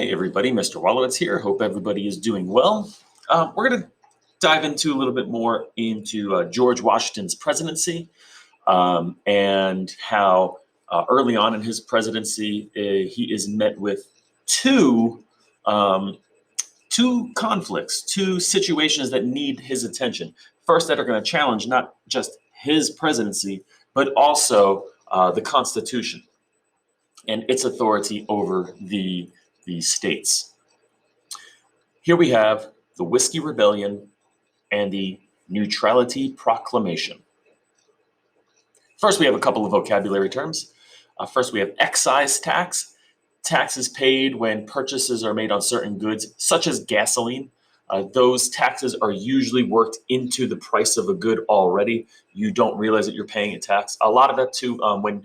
Hey everybody, Mr. Wallowitz here. Hope everybody is doing well. We're going to dive into a little bit more into George Washington's presidency and how early on in his presidency he is met with two conflicts, two situations that need his attention. First, that are going to challenge not just his presidency, but also the Constitution and its authority over the states. Here we have the Whiskey Rebellion and the Neutrality Proclamation. First, we have a couple of vocabulary terms. First, we have excise tax. Taxes paid when purchases are made on certain goods, such as gasoline. Those taxes are usually worked into the price of a good already. You don't realize that you're paying a tax. A lot of that too, when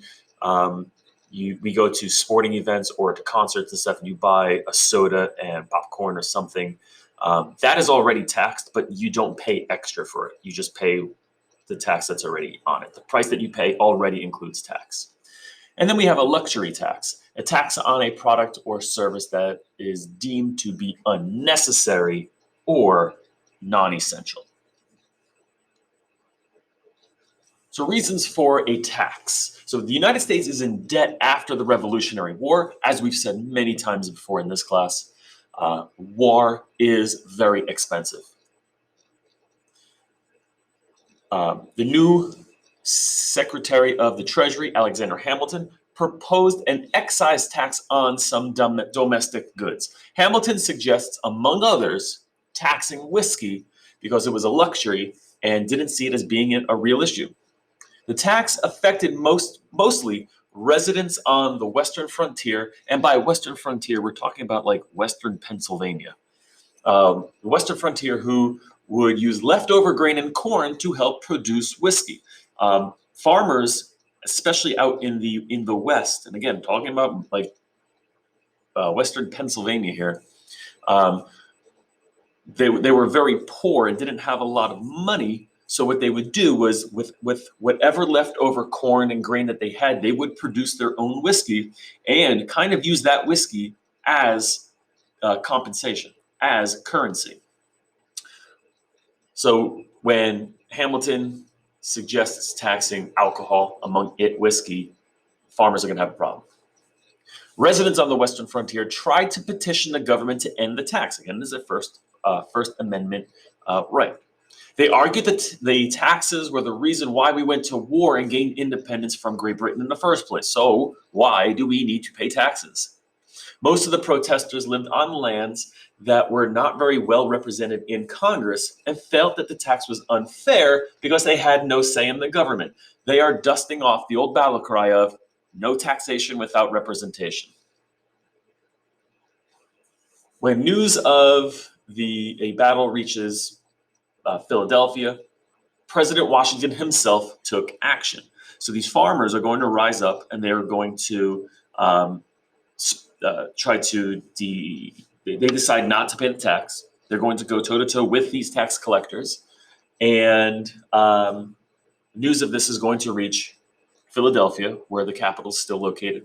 we go to sporting events or to concerts and stuff, and you buy a soda and popcorn or something, that is already taxed, but you don't pay extra for it. You just pay the tax that's already on it. The price that you pay already includes tax. And then we have a luxury tax, a tax on a product or service that is deemed to be unnecessary or non-essential. So reasons for a tax. So the United States is in debt after the Revolutionary War. As we've said many times before in this class, war is very expensive. The new Secretary of the Treasury, Alexander Hamilton, proposed an excise tax on some domestic goods. Hamilton suggests, among others, taxing whiskey because it was a luxury and didn't see it as being a real issue. The tax affected mostly residents on the Western frontier, and by Western frontier, we're talking about like Western Pennsylvania. The Western frontier who would use leftover grain and corn to help produce whiskey. Farmers, especially out in the West, and again, talking about like Western Pennsylvania here, they were very poor and didn't have a lot of money. So what they would do was with whatever leftover corn and grain that they had, they would produce their own whiskey and kind of use that whiskey as compensation, as currency. So when Hamilton suggests taxing alcohol, among it whiskey, farmers are going to have a problem. Residents on the Western frontier tried to petition the government to end the tax. Again, this is a First Amendment right. They argued that the taxes were the reason why we went to war and gained independence from Great Britain in the first place. So why do we need to pay taxes? Most of the protesters lived on lands that were not very well represented in Congress and felt that the tax was unfair because they had no say in the government. They are dusting off the old battle cry of no taxation without representation. When news of a battle reaches Philadelphia, President Washington himself took action. So these farmers are going to rise up and they're going to try to, they decide not to pay the tax. They're going to go toe-to-toe with these tax collectors. And news of this is going to reach Philadelphia, where the capital is still located.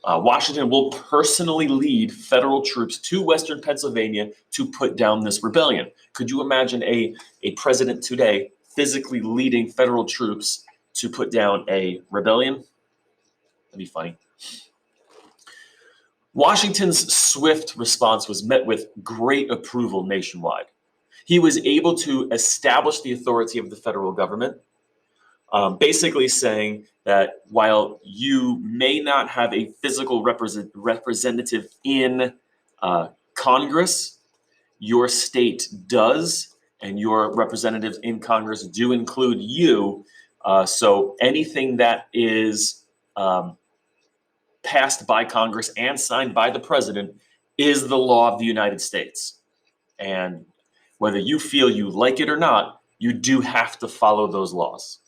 Washington will personally lead federal troops to Western Pennsylvania to put down this rebellion. Could you imagine a president today physically leading federal troops to put down a rebellion? That'd be funny. Washington's swift response was met with great approval nationwide. He was able to establish the authority of the federal government, basically saying that while you may not have a physical representative in Congress, your state does, and your representatives in Congress do include you. So anything that is passed by Congress and signed by the president is the law of the United States. And whether you feel you like it or not, you do have to follow those laws.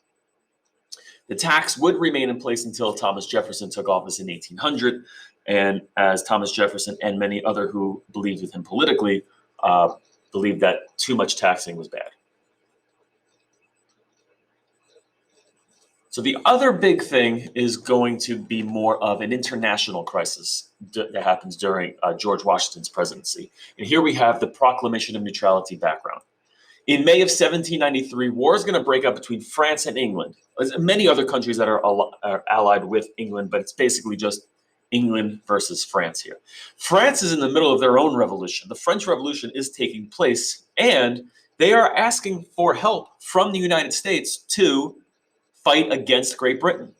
The tax would remain in place until Thomas Jefferson took office in 1800, and as Thomas Jefferson and many other who believed with him politically believed that too much taxing was bad. So the other big thing is going to be more of an international crisis that happens during George Washington's presidency. And here we have the Proclamation of Neutrality background. In May of 1793, war is going to break out between France and England. There's many other countries that are allied with England, but it's basically just England versus France here. France is in the middle of their own revolution. The French Revolution is taking place, and they are asking for help from the United States to fight against Great Britain.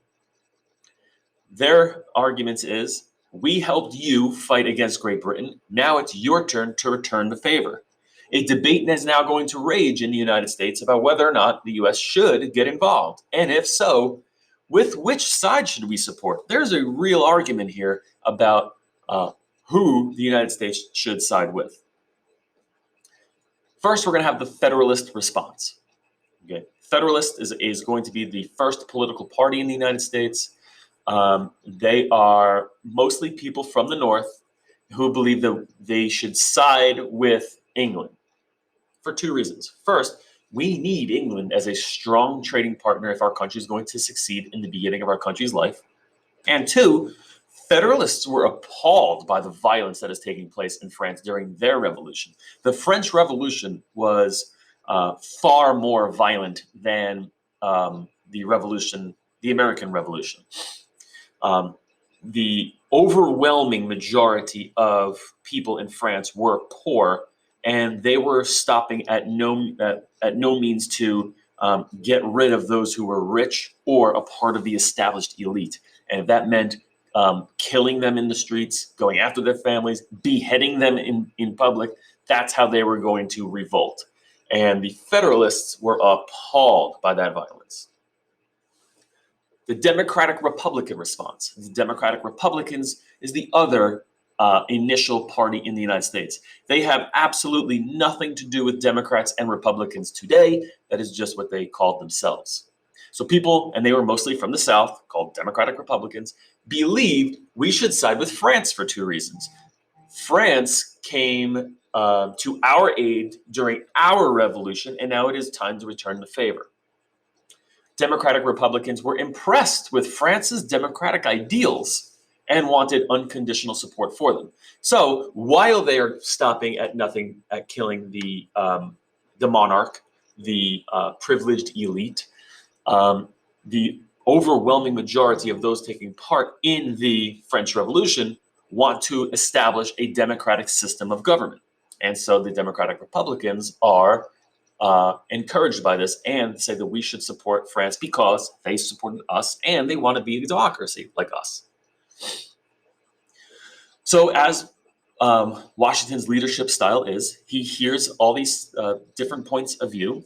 Their argument is, we helped you fight against Great Britain. Now it's your turn to return the favor. A debate is now going to rage in the United States about whether or not the U.S. should get involved. And if so, with which side should we support? There's a real argument here about who the United States should side with. First, we're going to have the Federalist Response. Okay. Federalist is going to be the first political party in the United States. They are mostly people from the North who believe that they should side with England for two reasons. First, we need England as a strong trading partner if our country is going to succeed in the beginning of our country's life. And two, Federalists were appalled by the violence that is taking place in France during their revolution. The French Revolution was far more violent than the American Revolution. The overwhelming majority of people in France were poor, and they were stopping at no means to get rid of those who were rich or a part of the established elite. And if that meant killing them in the streets, going after their families, beheading them in public, that's how they were going to revolt. And the Federalists were appalled by that violence. The Democratic Republican response. The Democratic Republicans is the other initial party in the United States. They have absolutely nothing to do with Democrats and Republicans today. That is just what they called themselves. So people, and they were mostly from the South, called Democratic Republicans, believed we should side with France for two reasons. France came to our aid during our revolution, and now it is time to return the favor. Democratic Republicans were impressed with France's democratic ideals and wanted unconditional support for them. So while they are stopping at nothing at killing the monarch, the privileged elite, the overwhelming majority of those taking part in the French Revolution want to establish a democratic system of government. And so the Democratic Republicans are encouraged by this and say that we should support France because they supported us and they want to be a democracy like us. So as Washington's leadership style is, he hears all these different points of view.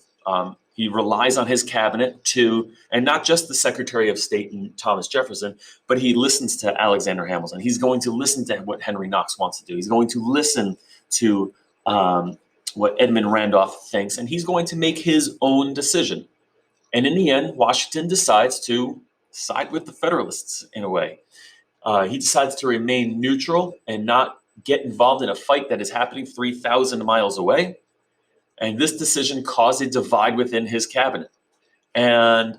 He relies on his cabinet to, and not just the Secretary of State and Thomas Jefferson, but he listens to Alexander Hamilton. He's going to listen to what Henry Knox wants to do. He's going to listen to what Edmund Randolph thinks, and he's going to make his own decision. And in the end, Washington decides to side with the Federalists in a way. He decides to remain neutral and not get involved in a fight that is happening 3,000 miles away. And this decision caused a divide within his cabinet, and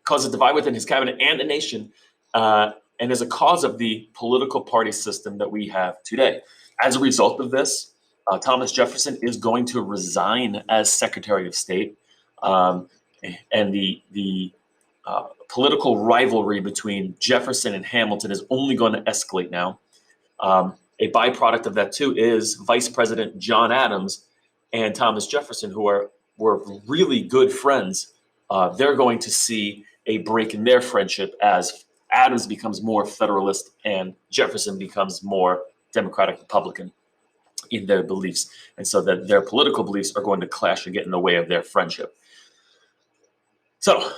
caused a divide within his cabinet and the nation, and is a cause of the political party system that we have today. As a result of this, Thomas Jefferson is going to resign as Secretary of State, and the political rivalry between Jefferson and Hamilton is only going to escalate now. A byproduct of that, too, is Vice President John Adams and Thomas Jefferson, who were really good friends. They're going to see a break in their friendship as Adams becomes more Federalist and Jefferson becomes more Democratic Republican in their beliefs. And so that their political beliefs are going to clash and get in the way of their friendship. So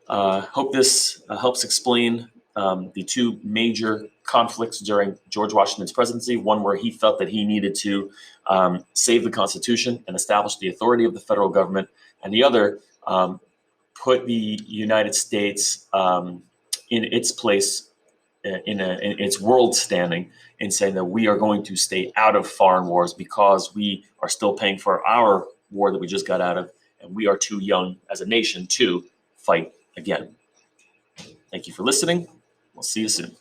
hope this helps explain the two major conflicts during George Washington's presidency, one where he felt that he needed to save the Constitution and establish the authority of the federal government, and the other put the United States in its place, in its world standing, in saying that we are going to stay out of foreign wars because we are still paying for our war that we just got out of, and we are too young as a nation to fight again. Thank you for listening. We'll see you soon.